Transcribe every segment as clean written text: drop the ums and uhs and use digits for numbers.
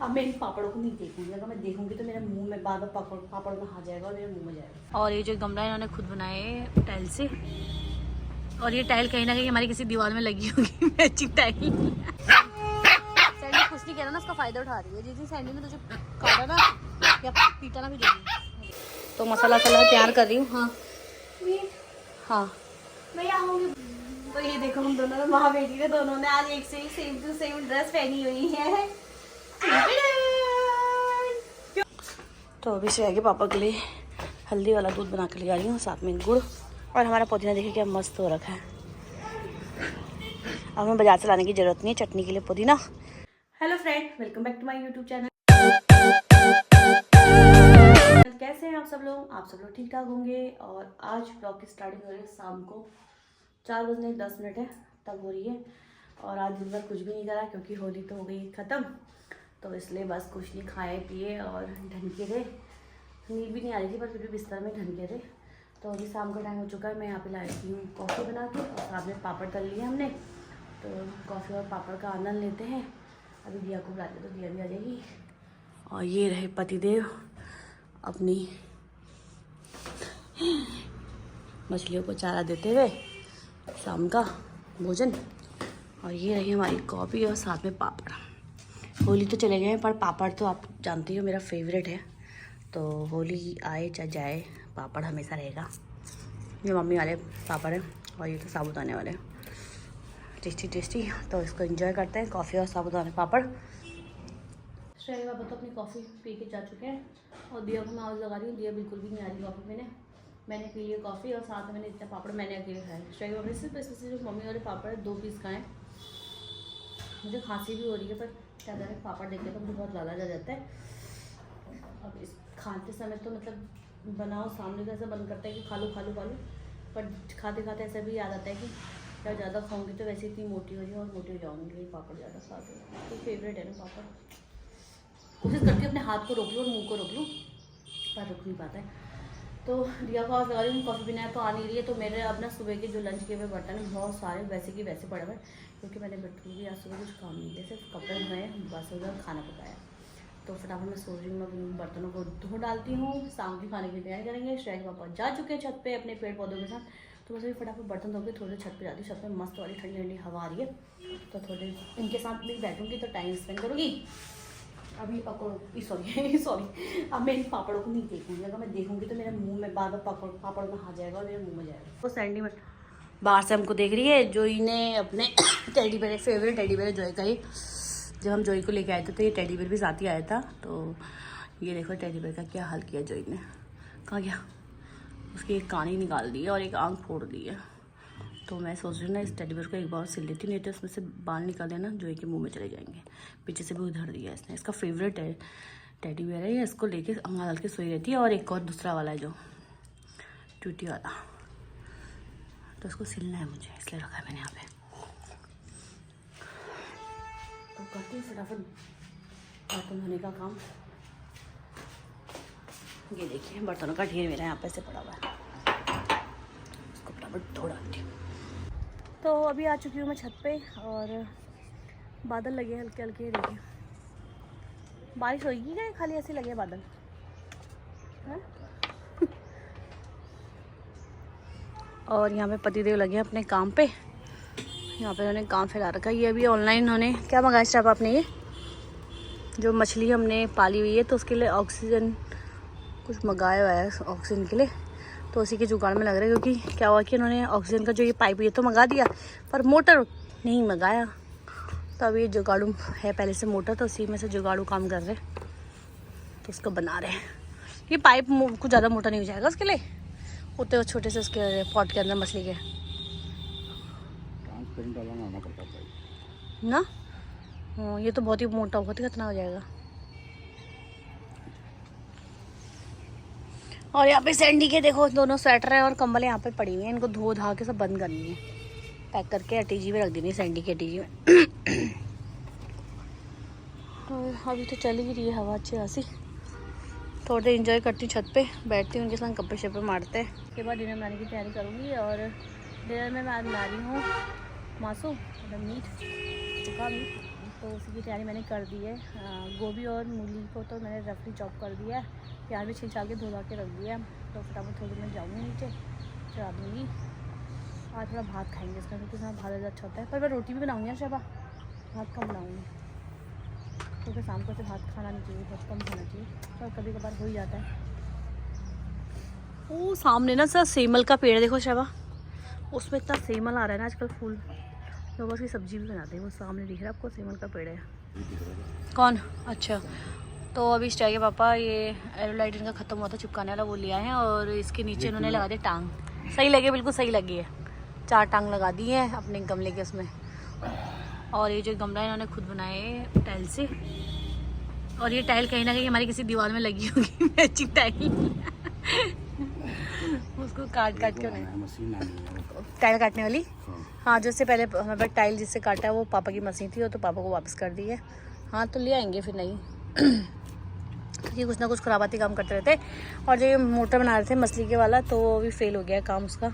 अब मैं इन पापड़ों को नहीं देखूंगी, अगर मैं देखूंगी तो मेरे मुंह में बार बार पापड़ में आ जाएगा और मेरे मुंह में जाएगा। और ये जो गमला इन्होंने खुद बनाए टाइल से, और ये टाइल कहीं ना कहीं हमारी किसी दीवार में लगी होगी मैचिंग टाइल। सैंडी कुछ नहीं कह रहा ना, उसका फायदा उठा रही है। जिस दिन सैंडी ने तुझे काटा ना या पीटा ना भी देगी। तो मसाला तैयार कर रही हूँ। हाँ हाँ मैं आऊँगी। तो ये देखो हम दोनों ने, माँ बेटी ने दोनों ने आज एक से एक सेम टू सेम ड्रेस पहनी हुई है। तो अभी से आगे पापा के लिए हल्दी वाला दूध बना के ले जा रही हूँ, साथ में गुड़। और हमारा पुदीना देखिए क्या मस्त हो रखा है। अब हमें बाजार से लाने की जरूरत नहीं है चटनी के लिए पुदीना। Hello friend, welcome back to my YouTube channel. कैसे हैं आप सब लोग? आप सब लोग ठीक ठाक होंगे। और आज ब्लॉग की स्टार्टिंग हो रही है शाम को 4:10 है, तब हो रही है। और आज दिन भर कुछ भी नहीं करा क्योंकि होली तो हो गई ख़त्म, तो इसलिए बस कुछ नहीं खाए पिए और ढनके थे। नींद भी नहीं आ रही थी पर फिर भी बिस्तर में ढनके थे। तो अभी शाम का टाइम हो चुका है। मैं यहाँ पे लाई थी हूँ कॉफ़ी बना के और साथ में पापड़ तल लिए हमने। तो कॉफ़ी और पापड़ का आनंद लेते हैं। अभी दिया को बुलाते तो दिया भी आ जाएगी। और ये रहे पतिदेव अपनी मछलियों को चारा देते हुए शाम का भोजन। और ये रही हमारी कॉफ़ी और साथ में पापड़। होली तो चले गए हैं पर पापड़ तो आप जानती हो मेरा फेवरेट है। तो होली आए चाहे जाए पापड़ हमेशा रहेगा। ये मम्मी वाले पापड़ हैं और ये तो साबुदाने वाले, टेस्टी टेस्टी। तो इसको एंजॉय करते हैं, कॉफ़ी और साबुदाने पापड़। श्रेया बाबा तो अपनी कॉफ़ी पी के जा चुके हैं और दिया को मैं आवाज़ लगा रही हूँ। दिया बिल्कुल भी नहीं आ रही कॉफ़ी में। मैंने पी लिया कॉफ़ी और साथ में मैंने इतना पापड़ मैंने अकेले खाए। श्रेया बाबा ने सिर्फ इसमें जो मम्मी वाले पापड़ है 2 पीस खाएँ। मुझे खांसी भी हो रही है पर क्या करें, पापड़ देख के तो मुझे बहुत लालच आ जाता है। अब इस खाते समय तो मतलब बनाओ सामने तो ऐसा बंद करता है कि खा लो खा लो खा लो, पर खाते खाते ऐसा भी याद आता है कि क्या ज़्यादा खाऊंगी तो वैसे इतनी मोटी हो रही है और मोटी हो जाऊँगी। ये पापड़ ज़्यादा खा दो तो फेवरेट है ना पापड़। कोशिश करती हूँ अपने हाथ को रोक लूँ और मुँह को रोक लूँ पर रुक नहीं पाता है। तो दिया को आवाज़ लगा रही हूँ, कॉफ़ी पीना तो आ नहीं रही है। तो मेरे अब ना सुबह के जो लंच के हुए बर्तन हैं बहुत सारे वैसे की वैसे पड़े हुए, क्योंकि मैंने बिल्कुल भी आज सुबह कुछ काम नहीं किया, सिर्फ कपड़े धोए बस उधर खाना पकाया। तो फटाफट मैं सोच रही हूँ मैं बर्तनों को धो डालती हूँ, शाम की खाने की तैयारी करेंगे। श्रेया के पापा जा चुके हैं छत पे अपने पेड़ पौधों के साथ। तो बस अभी फटाफट बर्तन धो के थोड़े छत पे जाती हूँ। छत पे मस्त वाली ठंडी ठंडी हवा आ रही है तो थोड़े इनके साथ भी बैठूँगी तो टाइम स्पेंड करूँगी। अभी पकड़ो सॉरी अब मैं इन पापड़ों को नहीं देखूंगी, अगर मैं देखूंगी तो मेरे मुंह में बार बार पापड़ में आ जाएगा और मेरे मुंह में जाएगा। वो सैंडी में बाहर से हमको देख रही है। जोई ने अपने teddy bear, favourite teddy bear Joey का ही, जब हम जोई को लेके आए थे तो ये टेडी बेयर भी साथ ही आया था। तो ये देखो टेडी बेयर का क्या हाल किया जोई ने। कहाँ गया? उसकी एक कान ही निकाल दी है और एक आँख फोड़ दी है। तो मैं सोच रही हूँ ना इस टेडी बेयर को एक बार सिल लेती, नहीं तो इसमें से बाल निकाल देना जोई के मुंह में चले जाएंगे। पीछे से भी उधर दिया इसने। इसका फेवरेट है टेडी बेयर है ये, इसको लेके अंगा डाल के सोई रहती है। और एक और दूसरा वाला है जो टूटी वाला, तो उसको सिलना है मुझे, इसलिए रखा है मैंने यहाँ पे। तो करती हूँ फटाफट बर्तन धोने का काम। ये देखिए बर्तनों का ढेर मेरा यहाँ पे से पड़ा हुआ है, इसको फटाफट धो डालती हूँ। तो अभी आ चुकी हूँ मैं छत पे और बादल लगे हल्के हल्के। देखिए बारिश होगी क्या, खाली ऐसे लगे बादल है? और यहाँ पे पतिदेव लगे हैं अपने काम पे। यहाँ पे उन्होंने काम फैला रखा है। ये अभी ऑनलाइन उन्होंने क्या मंगाया स्टाफ आपने, ये जो मछली हमने पाली हुई है तो उसके लिए ऑक्सीजन कुछ मंगाया हुआ है ऑक्सीजन के लिए। तो उसी के जुगाड़ में लग रहा है, क्योंकि क्या हुआ कि उन्होंने ऑक्सीजन का जो ये पाइप ये तो मंगा दिया पर मोटर नहीं मंगाया। तो अभी जुगाड़ू है पहले से मोटर, तो उसी में से जुगाड़ू काम कर रहे तो उसको बना रहे हैं। ये पाइप कुछ ज़्यादा मोटा नहीं हो जाएगा उसके लिए, उतने छोटे से उसके पॉट के अंदर मछली के ना। हाँ ये तो बहुत ही मोटा, बहुत ही खतरनाक हो जाएगा। और यहाँ पे सैंडी के देखो दोनों स्वेटर हैं और कंबल यहाँ पे पड़ी हुई हैं, इनको धो धा के सब बंद करनी है, पैक करके अटीजी में रख देनी है सैंडी की अटीजी में। और अभी तो चल ही रही है हवा अच्छी खासी। थोड़ी देर इंजॉय करती हूँ छत पे, बैठती हूँ उनके साथ गप्पे शप्पे मारते हैं। उसके बाद डिनर बनाने की तैयारी करूँगी। और डिनर में मैं आज बना रही हूँ मासू मतलब मीट, सूखा मीट। तो उसी की तैयारी मैंने कर दी है। गोभी और मूली को तो मैंने रफली चॉप कर दिया है, प्याज भी छिल छाल के धुला के रख दिया है। तो फटाफट थोड़ी मैं जाऊँगी नीचे, चढ़ा दूँगी। आज थोड़ा भात खाएंगे इसका, क्योंकि इसमें भात ज़्यादा अच्छा होता है। पर मैं रोटी भी बनाऊँगी ना शबा, भात कम बनाऊँगी, क्योंकि शाम को से भात खाना नहीं चाहिए, बहुत कम खाना चाहिए, और कभी कभार हो ही जाता है। वो सामने ना सर सेमल का पेड़ देखो शबा, उसमें इतना सेमल आ रहा है ना आजकल फूल, लोग उसकी सब्जी भी बनाते हैं। वो सामने दिख रहा है आपको, सेमल का पेड़ है। कौन? अच्छा, तो अभी स्टाई के पापा ये एरोलाइट इनका ख़त्म हुआ था चिपकाने वाला, वो लिया है, और इसके नीचे इन्होंने लगा दिया टांग। सही लगे, बिल्कुल सही लगी है। 4 टांग लगा दी है अपने गमले के उसमें। और ये जो गमला है इन्होंने खुद बनाए टाइल से, और ये टाइल कहीं ना कहीं हमारी किसी दीवार में लगी होगी मैचिंग टाइल उसको काट के टाइल काटने वाली। हाँ, जो इससे पहले हमारे पास टाइल जिससे काटा है वो पापा की मशीन थी, वो तो पापा को वापस कर दी है। हाँ, तो ले आएंगे फिर नहीं क्योंकि कुछ ना कुछ खराबाती काम करते रहते। और जो ये मोटर बना रहे थे मछली के वाला, तो वो भी फेल हो गया है काम उसका,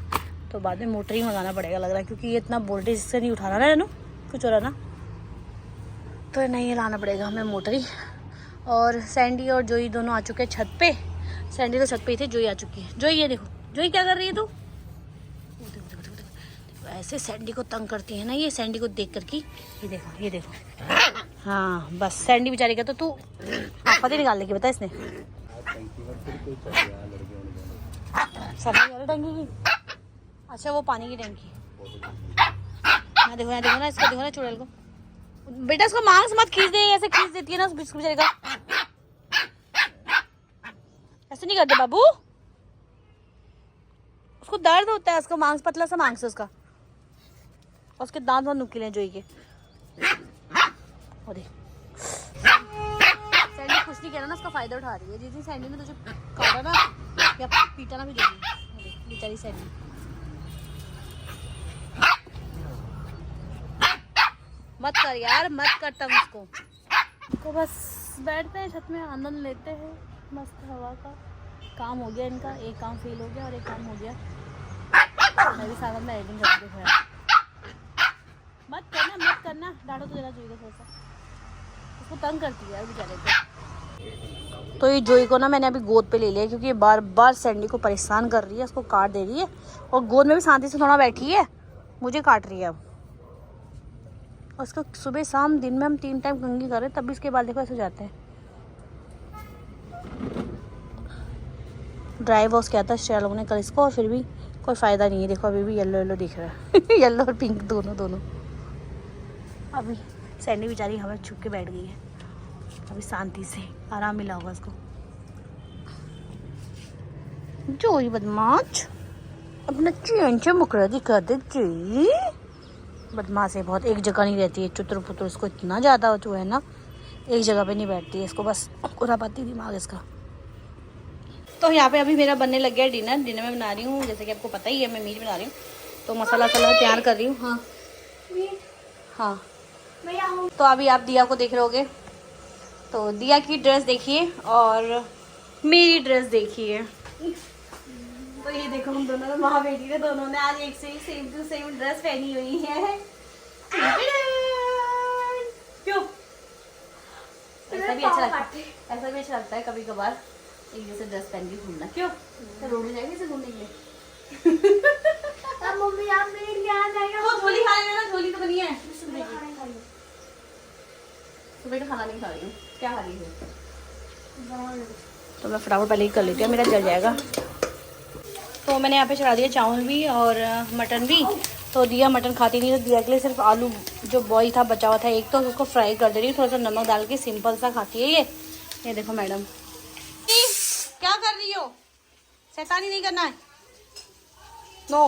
तो बाद में मोटर ही मंगाना पड़ेगा लग रहा है, क्योंकि ये इतना वोल्टेज से नहीं उठाना ना, रेनू कुछ हो रहा ना, तो नहीं लाना पड़ेगा हमें मोटर ही। और सैंडी और जोई दोनों आ चुके हैं छत पे। सैंडी तो छत पे ही थे, जोई आ चुकी है। जोई ये देखो, जोई क्या कर रही है तू? ऐसे सैंडी को तंग करती है ना ये, सैंडी को देख कर की। ये देखो, ये देखो, हाँ बस सैंडी बेचारी का तो तू पता निकालने की बता इसने टंकी की। अच्छा, वो पानी की टंकी। हाँ देखो, यहाँ देखो ना, इसको देखो ना चुड़ैल को। बेटा इसको मांस मत खींच दे, ऐसे खींच देती है ना बेचारे का। ऐसे नहीं करते बाबू, उसको दर्द होता है, उसका मांस पतला सा मांस है उसका, और उसके दांत बहुत नुकीले हैं जोई के। और सैंडी कुछ नहीं कह रहा ना, उसका फायदा उठा रही है। जिस दिन सैंडी ने तुझे काटा ना या पीटा ना भी देगी बेचारी सैंडी। मत कर यार, मत कर तंग उसको। तो बस बैठते हैं छत में, आनंद लेते हैं मस्त हवा का। काम हो गया इनका, एक काम फेल हो गया और एक काम हो गया। मैं भी साथ में एडिटिंग करके दिखाया। मत करना, डांटो तो देना जोई को थोड़ा सा, उसको तंग करती है यार बेचारे को। तो ये जोई को ना मैंने अभी गोद पे ले लिया, क्योंकि ये बार बार सैंडी को परेशान कर रही है, उसको काट दे रही है, और गोद में भी शांति से थोड़ा बैठी है, मुझे काट रही है अब। और उसको सुबह शाम दिन में हम 3 टाइम कंघी कर रहे हैं, तब भी इसके बाल देखो ऐसे जाते हैं। ड्राई वॉश किया था स्टाइल लोगों ने कल इसको, और फिर भी कोई फ़ायदा नहीं है। देखो अभी भी येलो येलो दिख रहा है येलो और पिंक दोनों। अभी सैंडी बेचारी हवा छुप के बैठ गई है, अभी शांति से आराम मिला होगा उसको। जोई बदमाश अपना चैन से मुकरा दिखा दे। जोई बदमाश है बहुत, एक जगह नहीं रहती है, चुतर पुतर इसको इतना ज़्यादा जो है ना, एक जगह पे नहीं बैठती है, इसको बस खुरापाती दिमाग इसका। तो यहाँ पे अभी मेरा बनने लग गया डिनर में बना रही हूँ, जैसे कि आपको पता ही है मैं मीट बना रही हूँ, तो मसाला तैयार कर रही हूँ। हाँ हाँ, तो अभी आप दिया को देख रहे होगे, तो दिया की ड्रेस देखिए और मेरी ड्रेस देखिए। तो ये देखो, हम दोनों माँ बेटी ने दोनों ने आज एक से ही सेम टू सेम ड्रेस पहनी हुई है। क्यों? ऐसा भी अच्छा लगता है कभी कभार एक जैसे ड्रेस पहन के घूमना। क्यों? तो रोड में जाएंगे इसे घूमने के लिए। मम्मी आप मेरे यहाँ जाएगा, वो झोली खा लेना, झोली तो बनी है। सुबह का खाना नहीं खा रही हूँ, क्या खा रही है? तो मैं फटाफट पहले ही कर लेती हूँ, मेरा जल जाएगा। तो मैंने यहाँ पे चढ़ा दिया चावल भी और मटन भी। तो दिया मटन खाती नहीं, तो दिया के लिए सिर्फ आलू जो बॉईल था बचा हुआ था एक, तो उसको फ्राई कर दे रही हूँ, थोड़ा सा नमक डाल के, सिंपल सा खाती है ये देखो मैडम। क्या कर रही हो? शैतानी नहीं करना है, नो।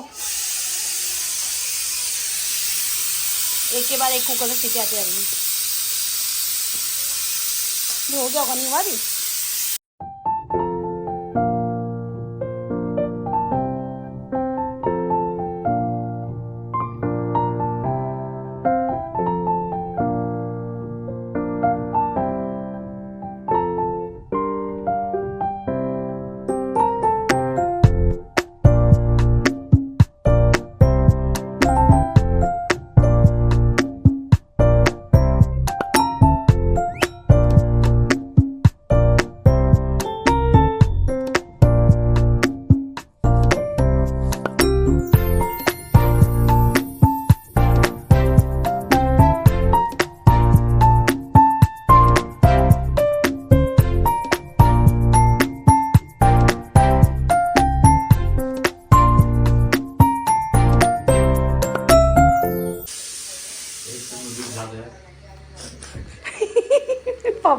एक के बाद एक कुकर में सीटी आती जा रही है। हो गया होगा, नहीं हुआ भी।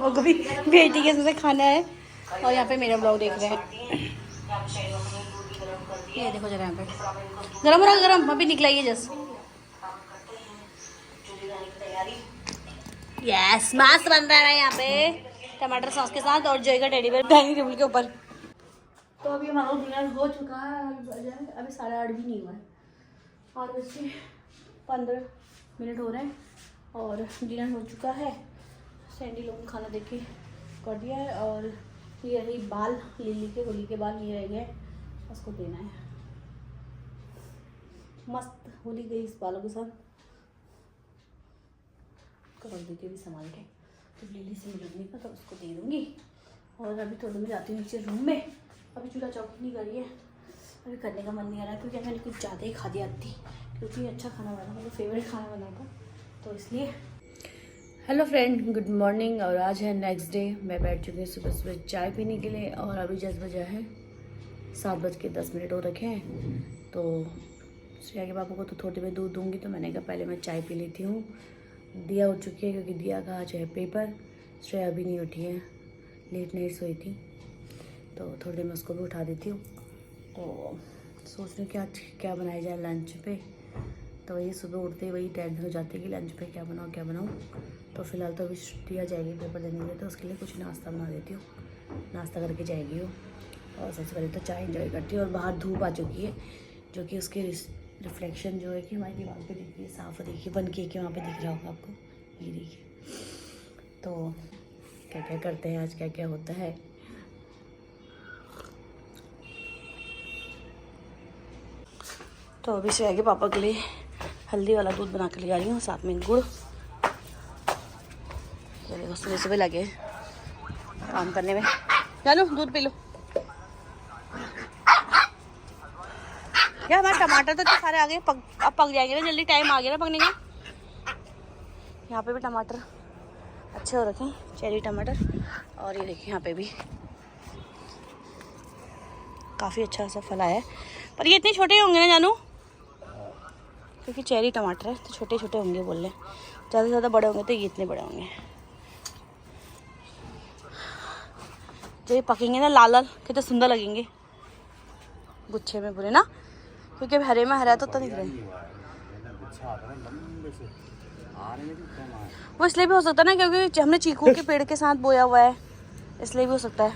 पापा को भी बेटी के से खाना है और यहाँ पे मेरा ब्लॉग देख रहे हैं। ये देखो जरा यहाँ पे गरम हो रहा, गरम अभी निकला ही है जस्ट। यस मस्त बन रहा है यहाँ पे टमाटर सॉस के साथ और जय का टेडी बेयर डाइनिंग टेबल के ऊपर। तो अभी हमारा डिनर हो चुका है, अभी 8:30 भी नहीं हुआ है, 8:15 हो रहे हैं और डिनर हो चुका है। सैंडी लोग को खाना देके कर दिया है और ये रही बाल लिली के, होली के बाल ये रह गए, उसको देना है। मस्त होली गई इस बालों के साथ, रख देती भी संभाल के, तो लिली से मिलने का तो उसको दे दूँगी। और अभी थोड़ी देर जाती हूँ नीचे रूम में, अभी चूल्हा चौकी नहीं करी है, अभी करने का मन नहीं आ रहा क्योंकि मैंने कुछ ज़्यादा ही खा दिया थी, क्योंकि अच्छा खाना बना, मतलब फेवरेट खाना बना था तो इसलिए। Hello friend, good morning. और आज है नेक्स्ट डे। मैं बैठ चुकी हूँ सुबह सुबह चाय पीने के लिए और अभी 10 बजे है, 7:10 हो रखे हैं। तो श्रेया के पापा को तो थोड़ी देर में दूध दूँगी, तो मैंने कहा पहले मैं चाय पी लेती हूँ। दिया उठ चुकी है क्योंकि दिया का आज है पेपर। श्रेया अभी नहीं उठी है, लेट नाइट सोई थी, तो थोड़ी देर में उसको भी उठा देती हूँ। तो सोच रही हूँ कि आज क्या बनाया जाए लंच पे, तो वही सुबह उठते ही वही टेंशन हो जाती है कि लंच पे क्या बनाऊँ। तो फिलहाल तो अभी दिया जाएगी पेपर देने के लिए, तो उसके लिए कुछ नाश्ता बना देती हूँ, नाश्ता करके जाएगी वो। और सबसे पहले तो चाय एंजॉय करती हूँ। और बाहर धूप आ चुकी है, जो कि उसके रिफ्लेक्शन जो है कि हमारी दीवार पे दिख रही है, साफ देखिए बन के वहाँ पे दिख रहा होगा आपको, ये देखिए। तो क्या क्या करते हैं आज, क्या क्या होता है। तो अभी श्रेया के पापा के लिए हल्दी वाला दूध बना के ले जा रही हूँ, साथ में गुड़। ये देखो सुबह सुबह लगे काम करने में। जानो दूध पी लो। क्या हमारे टमाटर तो सारे आ गए, अब पक जाएंगे ना जल्दी, टाइम आ गया ना पकने का। यहाँ पे भी टमाटर अच्छे हो रखे हैं, चेरी टमाटर। और ये देखिए यहाँ पे भी काफ़ी अच्छा सा फल आया है, पर ये इतने छोटे होंगे ना जानू, क्योंकि चेरी टमाटर है तो छोटे छोटे होंगे बोल रहे। ज़्यादा से ज़्यादा बड़े होंगे तो ये इतने बड़े होंगे। जो ये पकेंगे ना लाल लाल कितने सुंदर लगेंगे गुच्छे में पूरे ना, क्योंकि हरे में हरा तो दिख रहे हैं। वो इसलिए भी हो सकता है ना क्योंकि हमने चीकू के पेड़ के साथ बोया हुआ है, इसलिए भी हो सकता है।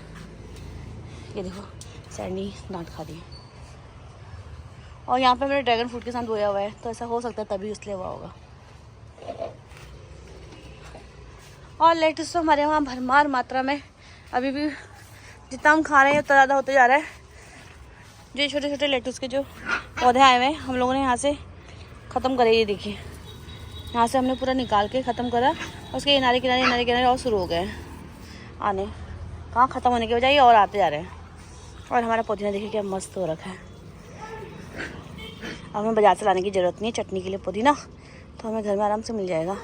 ये देखो सैंडी डांट खा दी। और यहाँ पे मेरे ड्रैगन फ्रूट के साथ बोया हुआ है, तो ऐसा हो सकता है तभी इसलिए हुआ होगा। और लेटस तो हमारे वहाँ भरमार मात्रा में, अभी भी जितना हम खा रहे हैं उतना ज़्यादा होते जा रहा है। जो छोटे छोटे लेटस के जो पौधे आए हुए हैं हम लोगों ने यहाँ से ख़त्म करे। ये देखिए यहाँ से हमने पूरा निकाल के ख़त्म करा, उसके किनारे किनारे और शुरू हो गए आने। कहाँ ख़त्म होने के बजाय और आते जा रहे हैं। और हमारा पुदीना देखिए क्या मस्त हो रखा है। अब हमें बाजार से लाने की ज़रूरत नहीं है चटनी के लिए पुदीना, तो हमें घर में आराम से मिल जाएगा।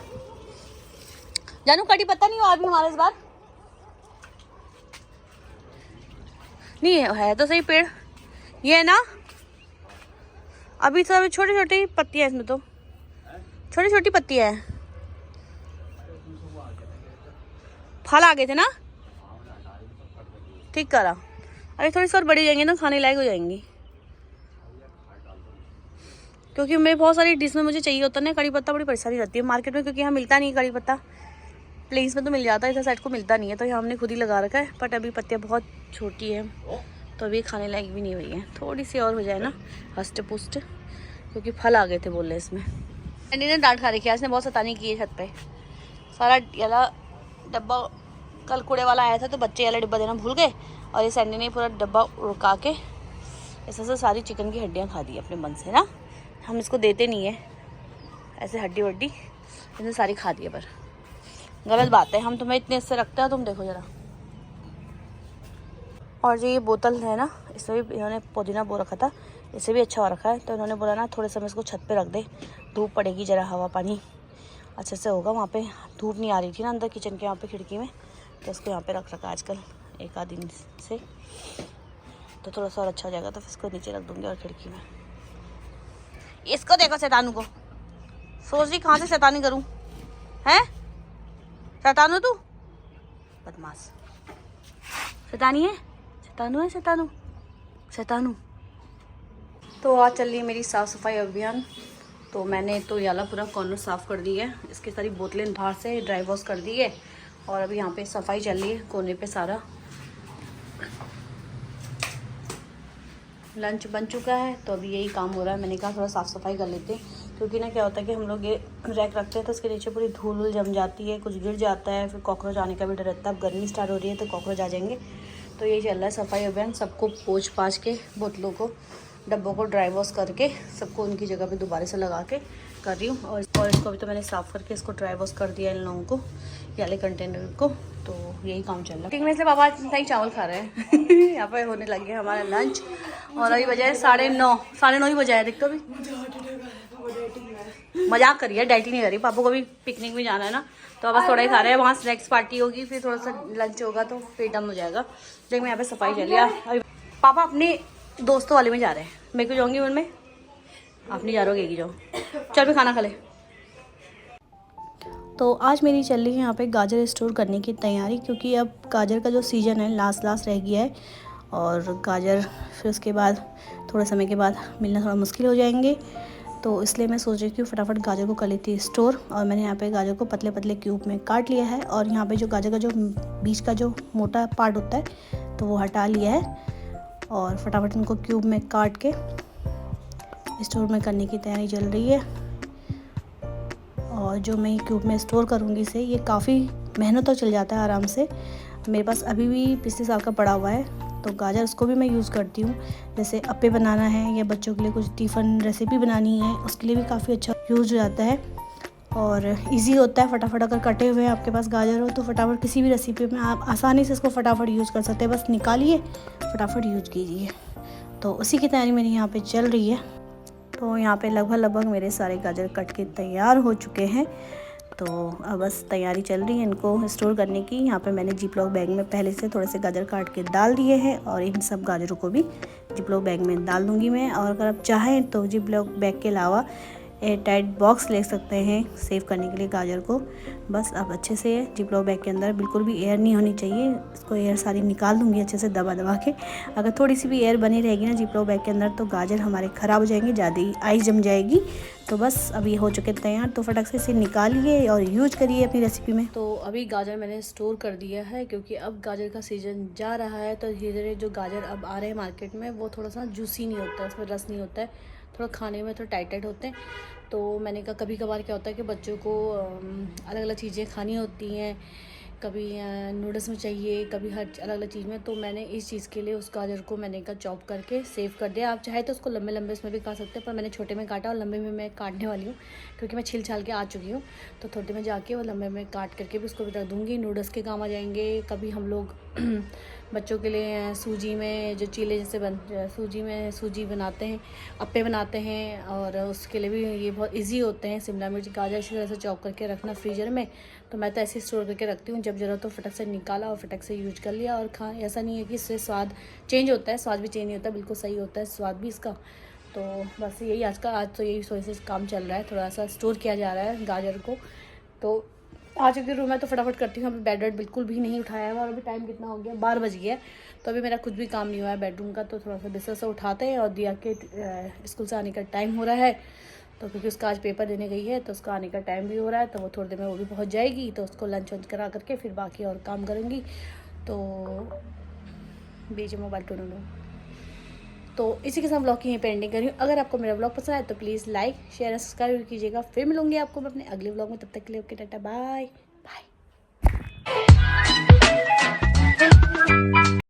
जानू कड़ी पत्ता नहीं हुआ अभी हमारे इस बार, नहीं है तो सही पेड़ ये है ना। अभी तो अभी छोटी छोटी पत्तियाँ, इसमें तो छोटी छोटी पत्तियाँ हैं, फल आ गए थे ना, ठीक करा। अभी थोड़ी सी और बड़ी जाएंगी ना, खाने लायक हो जाएंगी। क्योंकि मैं बहुत सारी डिश में मुझे चाहिए होता है ना कड़ी पत्ता, बड़ी परेशानी रहती है मार्केट में, क्योंकि यहाँ मिलता नहीं कड़ी पत्ता। प्लेन्स में तो मिल जाता है, इधर साइड को मिलता नहीं है, तो यहाँ हमने खुद ही लगा रखा है। बट अभी पत्तियाँ बहुत छोटी है, तो अभी खाने लायक भी नहीं हुई है। थोड़ी सी और हो जाए ना हस्ट पुस्ट, क्योंकि फल आ गए थे बोल रहे इसमें। एंडी ने डांट खा रखी है, इसने बहुत सतानी की है छत पे। सारा वाला डब्बा कल कूड़े वाला आया था, तो बच्चे वाला डिब्बा देना भूल गए, और ये सैंडी ने पूरा डब्बा उड़का के ऐसे से सारी चिकन की हड्डियाँ खा दी अपने मन से ना। हम इसको देते नहीं है ऐसे हड्डी वड्डी, इसने सारी खा दी है। पर गलत बात है, हम तुम्हें इतने इससे रखते हैं, तुम देखो ज़रा। और जो ये बोतल है ना, इसमें भी इन्होंने पुदीना बो रखा था, इसे भी अच्छा हो रखा है। तो इन्होंने बोला ना थोड़े समय इसको छत पे रख दे, धूप पड़ेगी, ज़रा हवा पानी अच्छे से होगा। वहाँ पे धूप नहीं आ रही थी ना अंदर किचन के यहाँ पे खिड़की में, तो इसको यहाँ पे रख रखा आजकल एक आध दिन से, तो थोड़ा सा और अच्छा हो जाएगा। तो फिर इसको नीचे रख दूँगी और खिड़की में। इसको देखो शैतानू को, सोच रही कहाँ से शैतानी करूँ, हैं शैतानू तू। बदमाश शैतानी है, शैतानू है, शैतानू शैतानू। तो आज चल रही है मेरी साफ़ सफाई अभियान। तो मैंने तो याला पूरा कॉर्नर साफ़ कर दी है, इसकी सारी बोतलें बाहर से ड्राई वॉश कर दी है और अभी यहाँ पे सफाई चल रही है कोने पे सारा। लंच बन चुका है तो अभी यही काम हो रहा है। मैंने कहा थोड़ा साफ़ सफाई कर लेते हैं, क्योंकि ना क्या होता है कि हम लोग ये रैक रखते हैं तो उसके नीचे पूरी धूल वूल जम जाती है, कुछ गिर जाता है, फिर कॉकरोच आने का भी डर रहता है। अब गर्मी स्टार्ट हो रही है तो कॉकरोच आ जाएंगे। तो यही चल रहा है सफाई अभियान। सबको पोंछ पाछ के बोतलों को, डब्बों को ड्राई वॉश करके सबको उनकी जगह पे दोबारा से लगा के कर रही हूँ। और इसको भी तो मैंने साफ़ करके इसको ड्राई वॉश कर दिया इन लोगों को, याले कंटेनर को। तो यही काम चल रहा है। में इसलिए पापा इतना ही चावल खा रहे हैं। यहाँ पे होने लग गया हमारा लंच और अभी बजाय 9:30 ही बजाय। देख तो अभी मजाक करिए, डाइटिंग नहीं करी। पापा को भी पिकनिक में जाना है ना, तो बस थोड़ा ही खा रहे हैं। वहाँ स्नैक्स पार्टी होगी, फिर थोड़ा सा लंच होगा तो पेट डम हो जाएगा। लेकिन मैं यहाँ पे सफाई चल रही है। पापा अपने दोस्तों वाले में जा रहे हैं, मैं क्यों जाऊँगी उनमें? आप नहीं जा रहे हो, जाओ चल भी खाना खा ले। तो आज मेरी चल रही है यहाँ पे गाजर स्टोर करने की तैयारी, क्योंकि अब गाजर का जो सीज़न है लास्ट रह गया है और गाजर फिर उसके बाद थोड़े समय के बाद मिलना थोड़ा मुश्किल हो जाएंगे। तो इसलिए मैं सोच रही थी फटाफट गाजर को कर लेती है स्टोर। और मैंने यहाँ पे गाजर को पतले पतले क्यूब में काट लिया है और यहाँ पे जो गाजर का जो बीच का जो मोटा पार्ट होता है तो वो हटा लिया है और फटाफट उनको क्यूब में काट के स्टोर में करने की तैयारी चल रही है। और जो मैं क्यूब में स्टोर करूँगी इसे, ये काफ़ी मेहनत तो चल जाता है आराम से। मेरे पास अभी भी पिछले साल का पड़ा हुआ है, तो गाजर उसको भी मैं यूज़ करती हूँ। जैसे अप्पे बनाना है या बच्चों के लिए कुछ टिफ़िन रेसिपी बनानी है, उसके लिए भी काफ़ी अच्छा यूज़ हो जाता है और इजी होता है। फटाफट अगर कटे हुए आपके पास गाजर हो तो फटाफट किसी भी रेसिपी में आप आसानी से इसको फटाफट यूज़ कर सकते हैं। बस निकालिए, फटाफट यूज कीजिए। तो उसी की तैयारी मेरी यहाँ पर चल रही है। तो यहाँ पे लगभग मेरे सारे गाजर कट के तैयार हो चुके हैं। तो अब बस तैयारी चल रही है इनको स्टोर करने की। यहाँ पे मैंने जिपलॉक बैग में पहले से थोड़े से गाजर काट के डाल दिए हैं और इन सब गाजरों को भी जिपलॉक बैग में डाल दूँगी मैं। और अगर आप चाहें तो जिपलॉक बैग के अलावा एयर टाइट बॉक्स ले सकते हैं सेव करने के लिए गाजर को। बस अब अच्छे से जिपलॉक बैग के अंदर बिल्कुल भी एयर नहीं होनी चाहिए, इसको एयर सारी निकाल दूँगी अच्छे से दबा के। अगर थोड़ी सी भी एयर बनी रहेगी ना जिपलॉक बैग के अंदर तो गाजर हमारे ख़राब हो जाएंगे, ज़्यादा ही आइस जम जाएगी। तो बस अब ये हो चुके तैयार, तो फटाक से इसे निकालिए और यूज करिए अपनी रेसिपी में। तो अभी गाजर मैंने स्टोर कर दिया है, क्योंकि अब गाजर का सीज़न जा रहा है। तो धीरे धीरे जो गाजर अब आ रहे हैं मार्केट में वो थोड़ा सा जूसी नहीं होता है, उसमें रस नहीं होता है, थोड़ा खाने में थोड़ा टाइट होते हैं। तो मैंने कहा कभी कभार क्या होता है कि बच्चों को अलग अलग चीज़ें खानी होती हैं, कभी नूडल्स में चाहिए, कभी हर अलग अलग चीज़ में। तो मैंने इस चीज़ के लिए उस गाजर को मैंने कहा चॉप करके सेव कर दिया। आप चाहे तो उसको लंबे लंबे इसमें भी काट सकते हैं, पर मैंने छोटे में काटा और लंबे में मैं काटने वाली हूँ, क्योंकि मैं छिल छाल के आ चुकी हूँ। तो थोड़े में जाके वो लंबे में काट करके भी उसको भी रख दूँगी, नूडल्स के काम आ जाएंगे। कभी हम लोग बच्चों के लिए सूजी में जो चीले जैसे सूजी बनाते हैं, अप्पे बनाते हैं, और उसके लिए भी ये बहुत इजी होते हैं। शिमला मिर्च गाजर इसी तरह से चॉप करके रखना फ्रीजर में। तो मैं तो ऐसे स्टोर करके रखती हूँ, जब ज़रूरत हो फटक से निकाला और फटक से यूज कर लिया और खा। ऐसा नहीं है कि इससे स्वाद चेंज होता है, स्वाद भी चेंज नहीं होता, बिल्कुल सही होता है स्वाद भी इसका। तो बस यही आज तो यही सोच से काम चल रहा है, थोड़ा सा स्टोर किया जा रहा है गाजर को। तो आ चुकी रूम है तो फटाफट करती हूँ। अभी बेड बिल्कुल भी नहीं उठाया है और अभी टाइम कितना हो गया, 12 बज गया है। तो अभी मेरा कुछ भी काम नहीं हुआ है बेडरूम का। तो थोड़ा सा बिस्तर से उठाते हैं और दिया के स्कूल से आने का टाइम हो रहा है। तो क्योंकि उसका आज पेपर देने गई है तो उसका आने का टाइम भी हो रहा है, तो वो थोड़ी देर में वो भी पहुँच जाएगी। तो उसको लंच वंच करा करके फिर बाकी और काम करूँगी। तो बीच में मोबाइल टूट लूँ। तो इसी के साथ ब्लॉग की यहीं पे एंडिंग करी हूँ। अगर आपको मेरा ब्लॉग पसंद आए तो प्लीज़ लाइक शेयर और सब्सक्राइब कीजिएगा। फिर मिलूंगी आपको मैं अपने अगले ब्लॉग में, तब तक के लिए ओके टाटा बाय बाय।